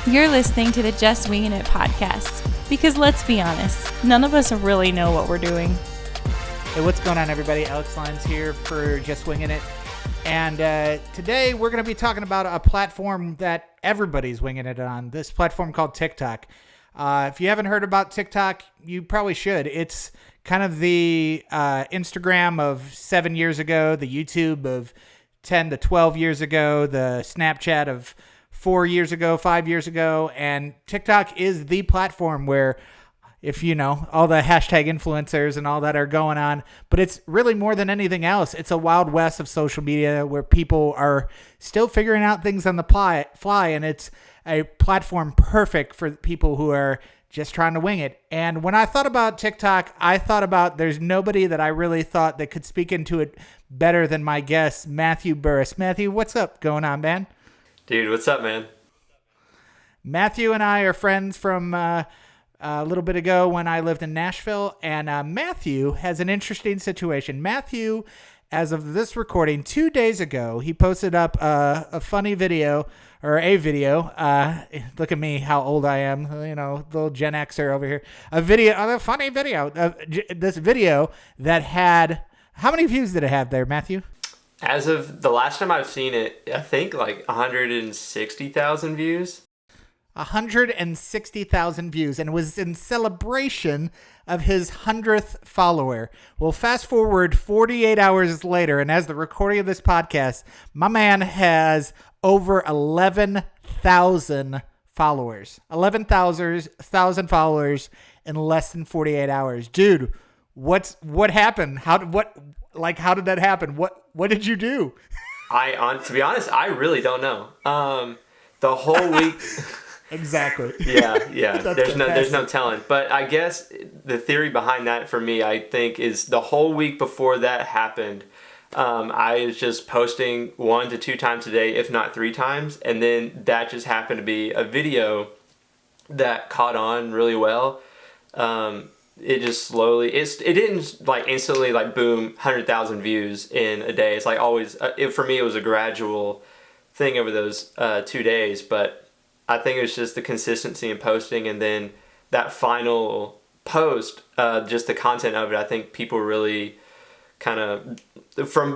You're listening to the Just Wingin' It podcast. Because let's be honest, none of us really know what we're doing. Hey, what's going on, everybody? Alex Lyons here for Just Wingin' It. And today we're going to be talking about a platform that everybody's winging it on, this platform called TikTok. If you haven't heard about TikTok, you probably should. It's kind of the Instagram of 7 years ago, the YouTube of 10 to 12 years ago, the Snapchat of 4 years ago, 5 years ago, and TikTok is the platform where, if you know, all the hashtag influencers and all that are going on, but it's really more than anything else. It's a wild west of social media where people are still figuring out things on the fly, and it's a platform perfect for people who are just trying to wing it. And when I thought about TikTok, I thought about there's nobody that I really thought that could speak into it better than my guest, Matthew Burris. Matthew, what's up going on, man? Dude, what's up, man? Matthew and I are friends from a little bit ago when I lived in Nashville, and Matthew has an interesting situation. Matthew, as of this recording, 2 days ago, he posted up a funny video, or a video. Look at me, how old I am, you know, little Gen Xer over here. A funny video, this video that had, how many views did it have there, Matthew? As of the last time I've seen it, I think like 160,000 views. 160,000 views, and it was in celebration of his 100th follower. Well, fast forward 48 hours later, and as the recording of this podcast, my man has over 11,000 followers. 11,000 followers in less than 48 hours. Dude, what happened? How did that happen? What did you do? To be honest, I really don't know. The whole week. Exactly. Yeah. There's no telling. But I guess the theory behind that for me, I think, is the whole week before that happened, I was just posting 1 to 2 times a day, if not 3 times, and then that just happened to be a video that caught on really well. It just slowly, it didn't like instantly like boom 100,000 views in a day. It's like always, for me it was a gradual thing over those 2 days, but I think it was just the consistency in posting, and then that final post, just the content of it. I think people really kind of,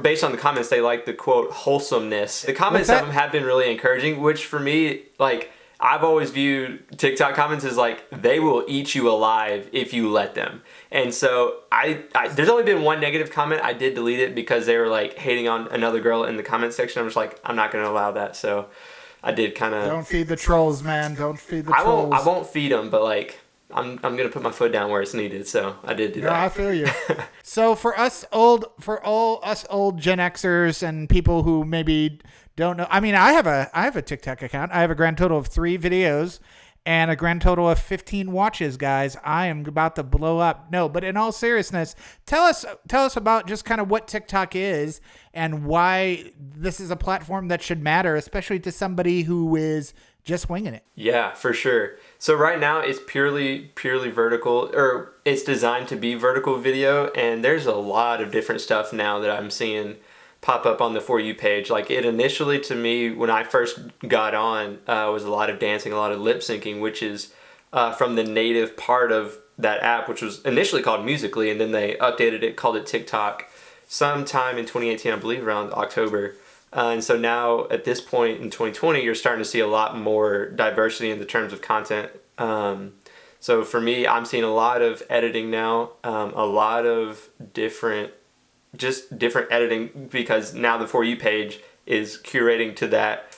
based on the comments, they like the quote wholesomeness. The comments of them have been really encouraging, which for me, like, I've always viewed TikTok comments as like they will eat you alive if you let them. And so I there's only been one negative comment. I did delete it because they were like hating on another girl in the comment section. I'm just like, I'm not going to allow that. So I did kind of... Don't feed the trolls, man. Don't feed the trolls. I won't feed them, but like I'm going to put my foot down where it's needed. So I did do that. I feel you. So for all us old Gen Xers and people who maybe don't know, I mean, I have a TikTok account. I have a grand total of 3 videos and a grand total of 15 watches, guys. I am about to blow up. No, but in all seriousness, tell us about just kind of what TikTok is and why this is a platform that should matter, especially to somebody who is just winging it. Yeah, for sure. So right now it's purely vertical, or it's designed to be vertical video, and there's a lot of different stuff now that I'm seeing pop up on the For You page. Like, it initially, to me, when I first got on, was a lot of dancing, a lot of lip syncing, which is from the native part of that app, which was initially called Musical.ly, and then they updated it, called it TikTok, sometime in 2018, I believe around October. And so now at this point in 2020, you're starting to see a lot more diversity in the terms of content. So for me, I'm seeing a lot of editing now, a lot of different editing, because now the For You page is curating to that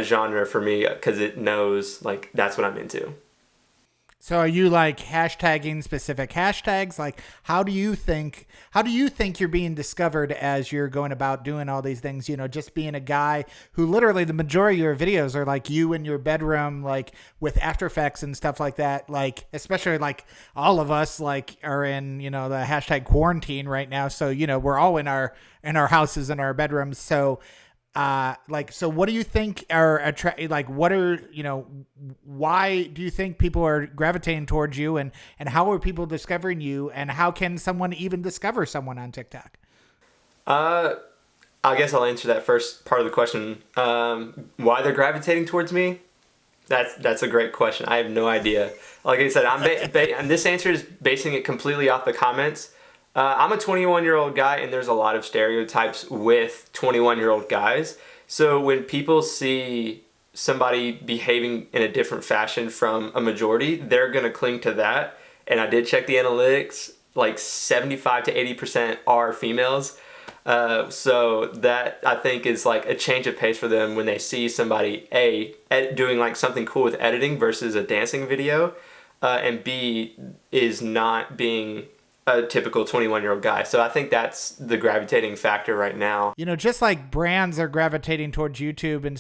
genre for me, because it knows like that's what I'm into. So are you like hashtagging specific hashtags? Like, how do you think you're being discovered as you're going about doing all these things? You know, just being a guy who literally the majority of your videos are like you in your bedroom, like with After Effects and stuff like that. Like, especially like all of us like are in, you know, the hashtag quarantine right now. So, you know, we're all in our houses, in our bedrooms. So, so what do you think are why do you think people are gravitating towards you, and how are people discovering you, and how can someone even discover someone on TikTok? I guess I'll answer that first part of the question. Why they're gravitating towards me? That's a great question. I have no idea. Like I said, and this answer is basing it completely off the comments. I'm a 21-year-old guy, and there's a lot of stereotypes with 21-year-old guys. So when people see somebody behaving in a different fashion from a majority, they're going to cling to that. And I did check the analytics, like 75 to 80% are females. So that I think is like a change of pace for them when they see somebody doing like something cool with editing versus a dancing video, and B is not being a typical 21-year-old guy. So I think that's the gravitating factor right now. Just like brands are gravitating towards YouTube and,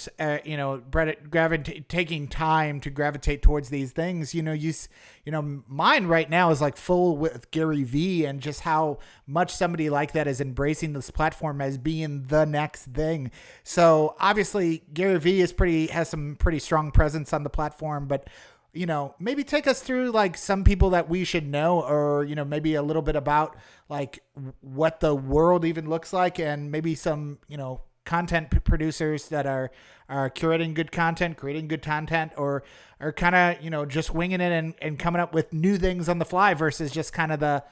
taking time to gravitate towards these things, mine right now is like full with Gary Vee and just how much somebody like that is embracing this platform as being the next thing. So obviously Gary Vee has some pretty strong presence on the platform, but maybe take us through like some people that we should know, or, maybe a little bit about like what the world even looks like, and maybe some, content producers that are curating good content, creating good content, or are kind of, just winging it and coming up with new things on the fly versus just kind of the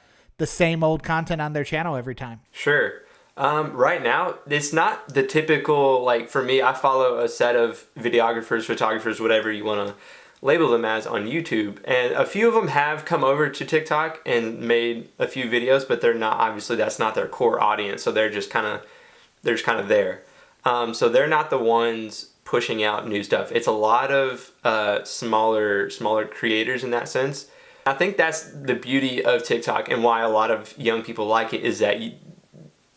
same old content on their channel every time. Sure. Right now, it's not the typical, like for me, I follow a set of videographers, photographers, whatever you want to label them as on YouTube, and a few of them have come over to TikTok and made a few videos, but they're not, obviously that's not their core audience, so they're just kind of there. So they're not the ones pushing out new stuff. It's a lot of smaller creators in that sense. I think that's the beauty of TikTok and why a lot of young people like it, is that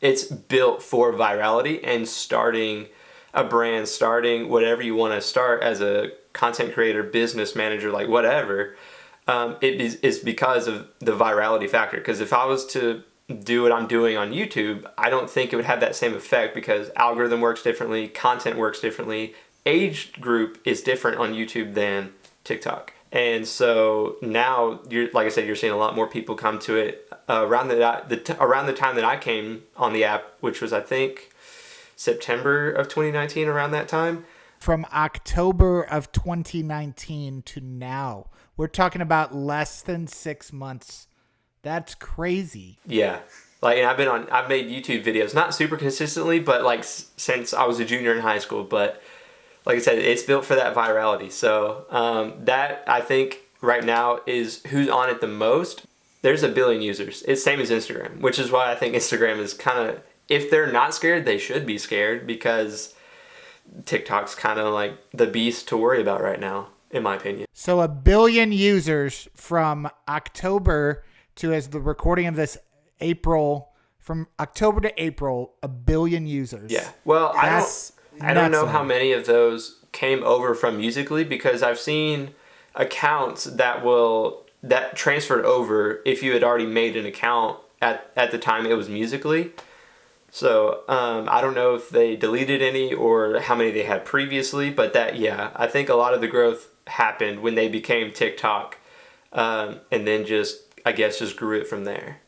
it's built for virality and starting a brand, starting whatever you want to start as a content creator, business manager, like whatever, it's because of the virality factor. Because if I was to do what I'm doing on YouTube, I don't think it would have that same effect, because algorithm works differently, content works differently, age group is different on YouTube than TikTok. And so now, like I said, you're seeing a lot more people come to it around the time that I came on the app, which was I think September of 2019, around that time. From October of 2019 to now, we're talking about less than 6 months. That's crazy. Yeah. Like, and I've made YouTube videos, not super consistently, but like since I was a junior in high school. But like I said, it's built for that virality. So that I think right now is who's on it the most. There's 1 billion users. It's same as Instagram, which is why I think Instagram is kind of, if they're not scared, they should be scared, because TikTok's kind of like the beast to worry about right now, in my opinion. So 1 billion users from October to, as the recording of this, April, from October to April, 1 billion users. Yeah. Well, I don't know how many of those came over from Musical.ly, because I've seen accounts that transferred over if you had already made an account at the time it was Musical.ly. So I don't know if they deleted any or how many they had previously, but I think a lot of the growth happened when they became TikTok, and then just grew it from there.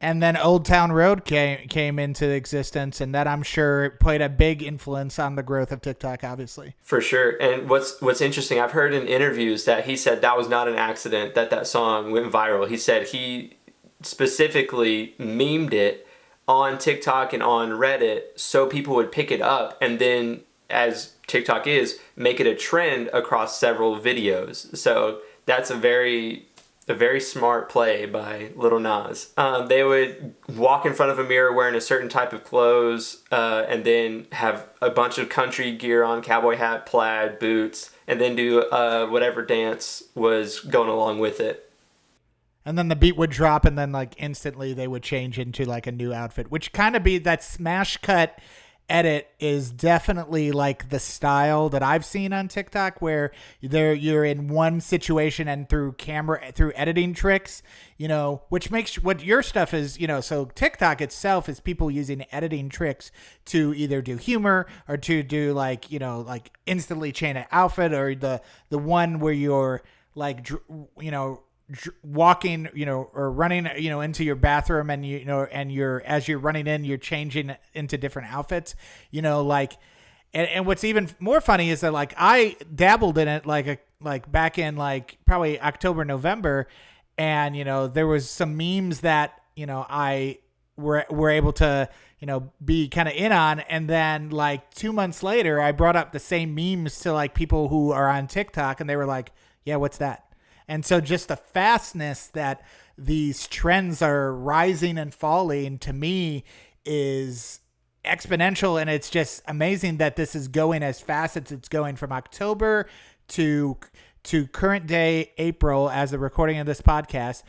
And then Old Town Road came into existence, and that, I'm sure, played a big influence on the growth of TikTok, obviously. For sure. And what's interesting, I've heard in interviews that he said that was not an accident that song went viral. He said he specifically memed it on TikTok and on Reddit so people would pick it up, and then, as TikTok is, make it a trend across several videos. So that's a very smart play by Lil Nas. They would walk in front of a mirror wearing a certain type of clothes, and then have a bunch of country gear on, cowboy hat, plaid, boots, and then do whatever dance was going along with it. And then the beat would drop, and then like instantly they would change into like a new outfit, which kind of be that smash cut edit is definitely like the style that I've seen on TikTok, where you're in one situation and through editing tricks, which makes what your stuff is, so TikTok itself is people using editing tricks to either do humor or to do like instantly change an outfit, or the one where you're like, walking, or running, into your bathroom, and and as you're running in, you're changing into different outfits, and what's even more funny is that like I dabbled in it like like back in like probably October, November, and there was some memes that I were able to be kind of in on, and then like 2 months later, I brought up the same memes to like people who are on TikTok, and they were like, "Yeah, what's that?" And so just the fastness that these trends are rising and falling to me is exponential, and it's just amazing that this is going as fast as it's going from October to current day April as the recording of this podcast,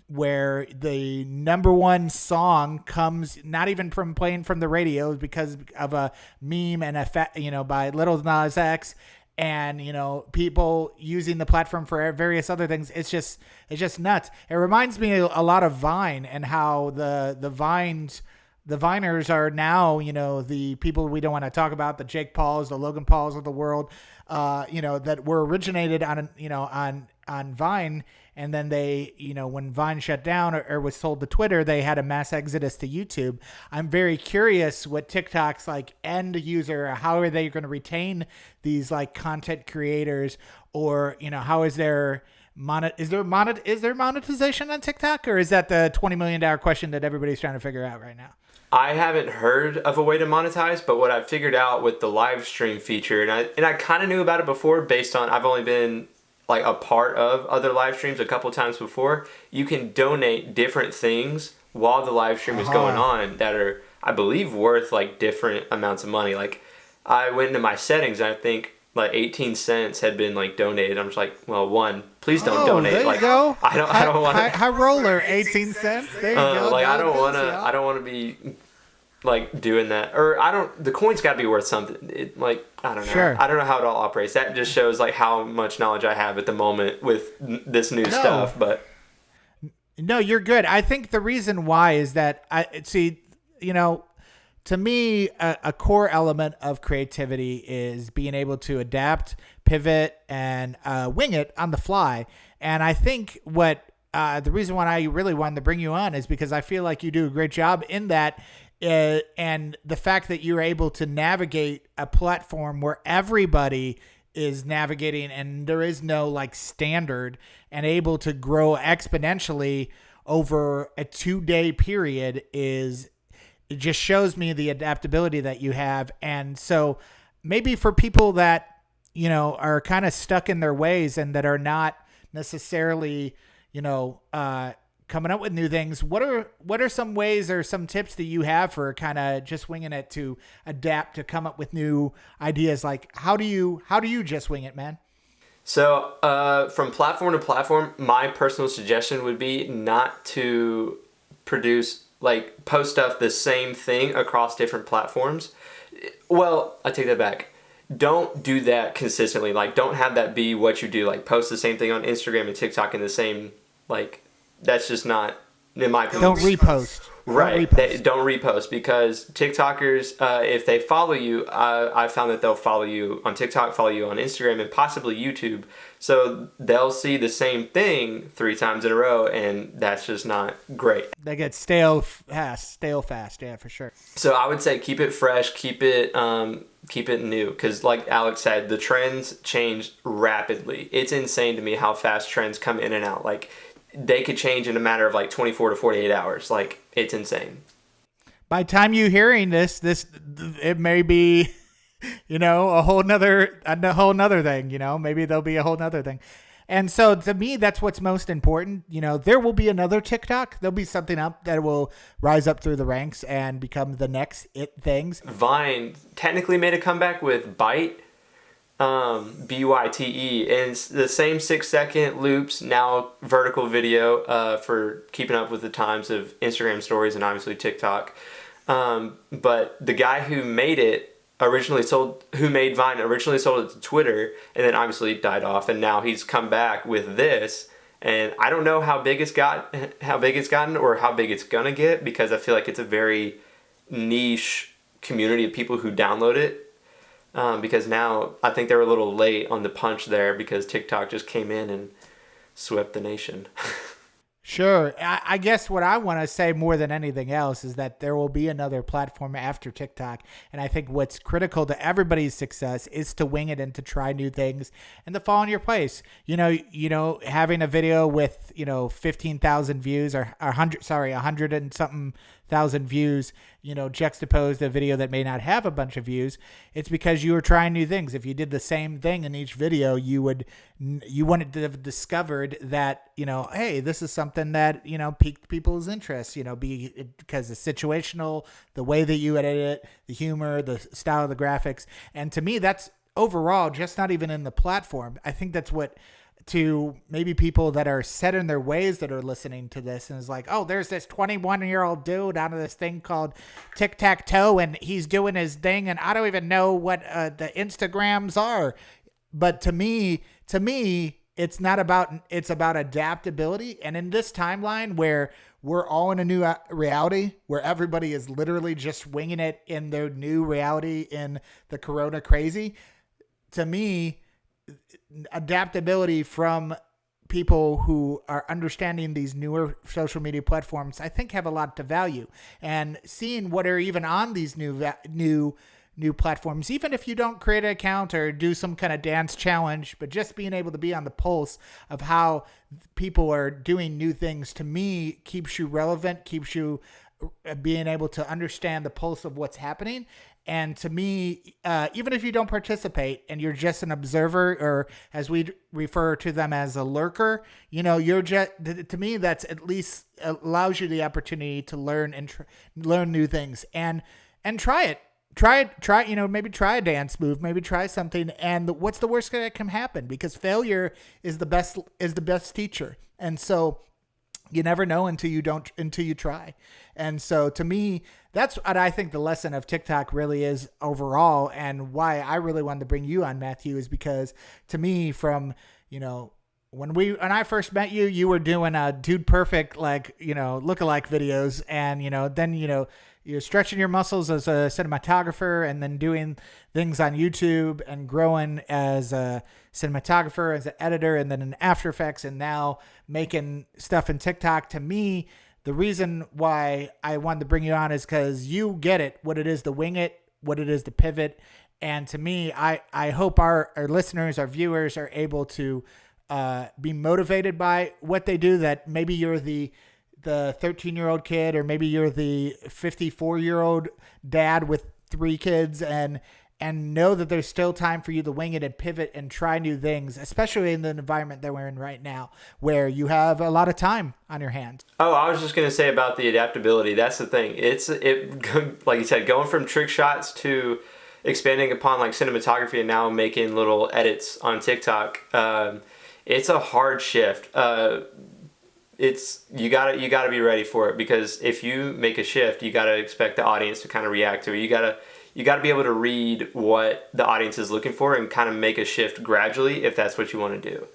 where the number one song comes not even from playing from the radio because of a meme and by Little Nas X, and people using the platform for various other things. It's just nuts. It reminds me a lot of Vine, and how the Viners are now, the people we don't want to talk about, the Jake Pauls, the Logan Pauls of the world, that were originated on Vine. And then they, when Vine shut down or was sold to Twitter, they had a mass exodus to YouTube. I'm very curious what TikTok's like end user, how are they going to retain these like content creators, or, how is there monetization on TikTok, or is that the $20 million question that everybody's trying to figure out right now? I haven't heard of a way to monetize, but what I've figured out with the live stream feature, and I kind of knew about it before based on I've only been like a part of other live streams a couple times before. You can donate different things while the live stream is going on that are, I believe, worth like different amounts of money. Like I went into my settings, and I think like 18 cents had been like donated. I'm just like, well, please don't donate. There you like, go. I don't want to. High roller, 18 cents. There you go. Like I don't want to be like doing that, or the coin's got to be worth something. I don't know. Sure. I don't know how it all operates. That just shows like how much knowledge I have at the moment with this new stuff. But no, you're good. I think the reason why is that to me, a core element of creativity is being able to adapt, pivot, and wing it on the fly. And I think the reason why I really wanted to bring you on is because I feel like you do a great job in that. And the fact that you're able to navigate a platform where everybody is navigating and there is no like standard, and able to grow exponentially over a 2-day period it just shows me the adaptability that you have. And so maybe for people that, are kind of stuck in their ways and that are not necessarily, coming up with new things, what are some ways or some tips that you have for kind of just winging it to adapt, to come up with new ideas? Like how do you just wing it, man? So from platform to platform, my personal suggestion would be not to post stuff the same thing across different platforms. Well, I take that back. Don't do that consistently. Like, don't have that be what you do. Like, post the same thing on Instagram and TikTok in the same, like, that's just not, in my opinion. Don't repost. Right. Don't repost, because TikTokers, if they follow you, I found that they'll follow you on TikTok, follow you on Instagram, and possibly YouTube. So they'll see the same thing 3 times in a row, and that's just not great. They get stale fast. Yeah, for sure. So I would say keep it fresh, keep it new, because like Alex said, the trends change rapidly. It's insane to me how fast trends come in and out. Like, they could change in a matter of like 24 to 48 hours. Like, it's insane. By the time you hearing this, it may be, a whole nother thing, maybe there'll be a whole nother thing. And so to me, that's what's most important. There will be another TikTok. There'll be something up that will rise up through the ranks and become the next things. Vine technically made a comeback with Byte. BYTE, and it's the same 6-second loops, now vertical video for keeping up with the times of Instagram stories and obviously TikTok. But the guy who made Vine originally sold it to Twitter, and then obviously died off, and now he's come back with this. And I don't know how big it's gotten or how big it's gonna get, because I feel like it's a very niche community of people who download it. Because now I think they were a little late on the punch there, because TikTok just came in and swept the nation. Sure. I guess what I want to say more than anything else is that there will be another platform after TikTok. And I think what's critical to everybody's success is to wing it and to try new things and to fall in your place. Having a video with, 15,000 views or 100 and something thousand views, juxtaposed a video that may not have a bunch of views. It's because you were trying new things. If you did the same thing in each video, you wouldn't have discovered that, hey, this is something that, piqued people's interest, because the situational, the way that you edit it, the humor, the style of the graphics. And to me, that's overall just not even in the platform. I think that's what, to maybe people that are set in their ways that are listening to this and is like, oh, there's this 21-year-old dude out of this thing called tic-tac-toe and he's doing his thing and I don't even know what the Instagrams are. But to me, it's about adaptability. And in this timeline where we're all in a new reality, where everybody is literally just winging it in their new reality in the Corona crazy, to me, adaptability from people who are understanding these newer social media platforms, I think have a lot to value. And seeing what are even on these new platforms, even if you don't create an account or do some kind of dance challenge, but just being able to be on the pulse of how people are doing new things, to me, keeps you relevant, keeps you being able to understand the pulse of what's happening. And to me, even if you don't participate and you're just an observer, or as we refer to them as a lurker, you're just, to me, that's at least allows you the opportunity to learn and learn new things and try it. Try, maybe try a dance move, maybe try something. And what's the worst that can happen? Because failure is the best teacher. And so you never know until you try. And so to me, that's what I think the lesson of TikTok really is overall, and why I really wanted to bring you on, Matthew, is because to me, from, when I first met you, you were doing a Dude Perfect, lookalike videos. And, then, you're stretching your muscles as a cinematographer and then doing things on YouTube and growing as a cinematographer, as an editor, and then in After Effects, and now making stuff in TikTok. To me, the reason why I wanted to bring you on is because you get it, what it is to wing it, what it is to pivot. And to me, I hope our listeners, our viewers are able to be motivated by what they do, that maybe you're the 13-year-old kid, or maybe you're the 54-year-old dad with 3 kids, and know that there's still time for you to wing it and pivot and try new things, especially in the environment that we're in right now, where you have a lot of time on your hands. Oh, I was just going to say about the adaptability. That's the thing. Like you said, going from trick shots to expanding upon like cinematography and now making little edits on TikTok. It's a hard shift. You gotta be ready for it, because if you make a shift, you gotta expect the audience to kind of react to it. You gotta be able to read what the audience is looking for and kind of make a shift gradually if that's what you want to do.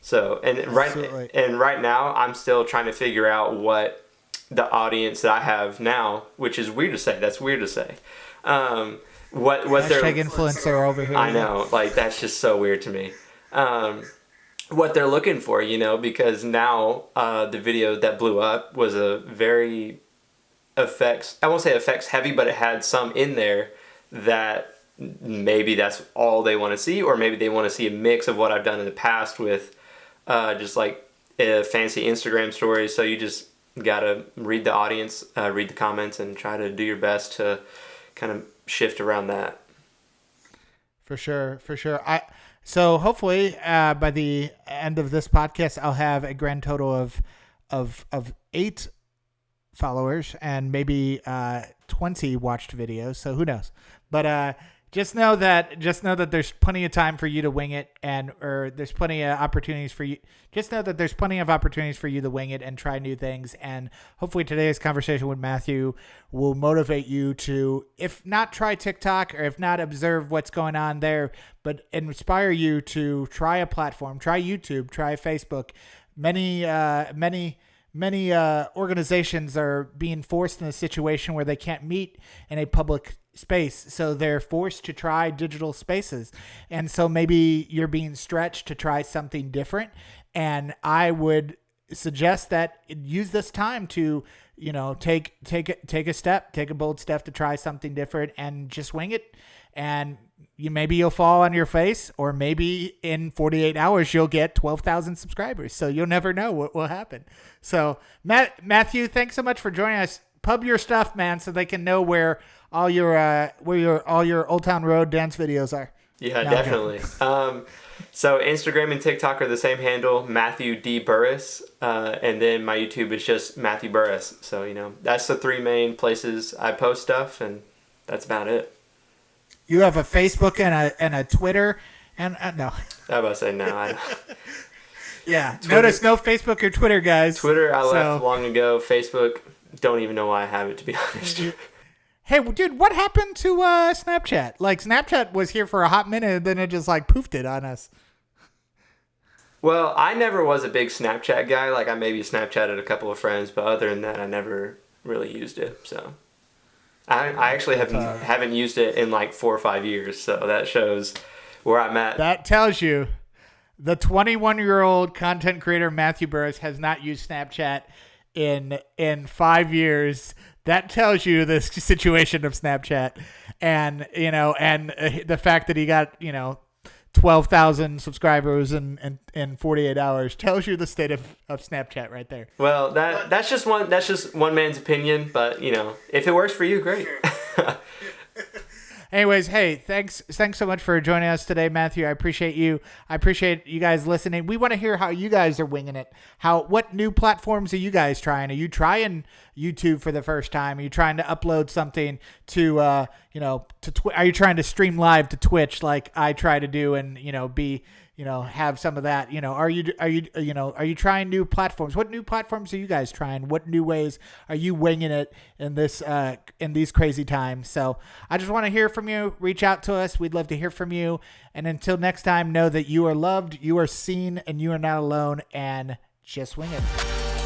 So right now I'm still trying to figure out what the audience that I have now, which is weird to say. That's weird to say. What they're influencer over here. I know, like that's just so weird to me. What they're looking for, because now the video that blew up was a very I won't say effects heavy, but it had some in there that maybe that's all they want to see, or maybe they want to see a mix of what I've done in the past with just like fancy Instagram stories. So you just gotta read the audience, read the comments, and try to do your best to kind of shift around that. For sure. So hopefully by the end of this podcast, I'll have a grand total of 8 followers and maybe 20 watched videos. So who knows? But just know that there's plenty of time for you to wing it, or there's plenty of opportunities for you. Just know that there's plenty of opportunities for you to wing it and try new things. And hopefully today's conversation with Matthew will motivate you to, if not try TikTok, or if not observe what's going on there, but inspire you to try a platform, try YouTube, try Facebook. Many organizations are being forced in a situation where they can't meet in a public space, so they're forced to try digital spaces. And so maybe you're being stretched to try something different. And I would suggest that use this time to, take a step, take a bold step to try something different and just wing it. And maybe you'll fall on your face, or maybe in 48 hours you'll get 12,000 subscribers. So you'll never know what will happen. So Matthew, thanks so much for joining us. Pub your stuff, man, so they can know where all your Old Town Road dance videos are. Yeah, definitely. So Instagram and TikTok are the same handle, Matthew D. Burris, and then my YouTube is just Matthew Burris. So, that's the 3 main places I post stuff, and that's about it. You have a Facebook and a Twitter, and no. I was about to say no. I don't. Yeah, Twitter, notice no Facebook or Twitter, guys. Twitter I left long ago. Facebook, don't even know why I have it, to be honest. Hey, dude, what happened to Snapchat? Like, Snapchat was here for a hot minute, and then it just, poofed it on us. Well, I never was a big Snapchat guy. Like, I maybe Snapchatted a couple of friends, but other than that, I never really used it, so... I actually haven't used it in 4 or 5 years, so that shows where I'm at. That tells you the 21-year-old content creator Matthew Burris has not used Snapchat in 5 years. That tells you the situation of Snapchat, and the fact that he got 12,000 subscribers in 48 hours tells you the state of Snapchat right there. Well, that's just one man's opinion, but if it works for you, great. Anyways, hey, thanks so much for joining us today, Matthew. I appreciate you. I appreciate you guys listening. We want to hear how you guys are winging it. What new platforms are you guys trying? Are you trying YouTube for the first time? Are you trying to upload something to are you trying to stream live to Twitch like I try to do and be have some of that? Are you trying new platforms? What new platforms are you guys trying? What new ways are you winging it in these crazy times? So I just want to hear from you. Reach out to us. We'd love to hear from you. And until next time, know that you are loved, you are seen, and you are not alone, and just wing it.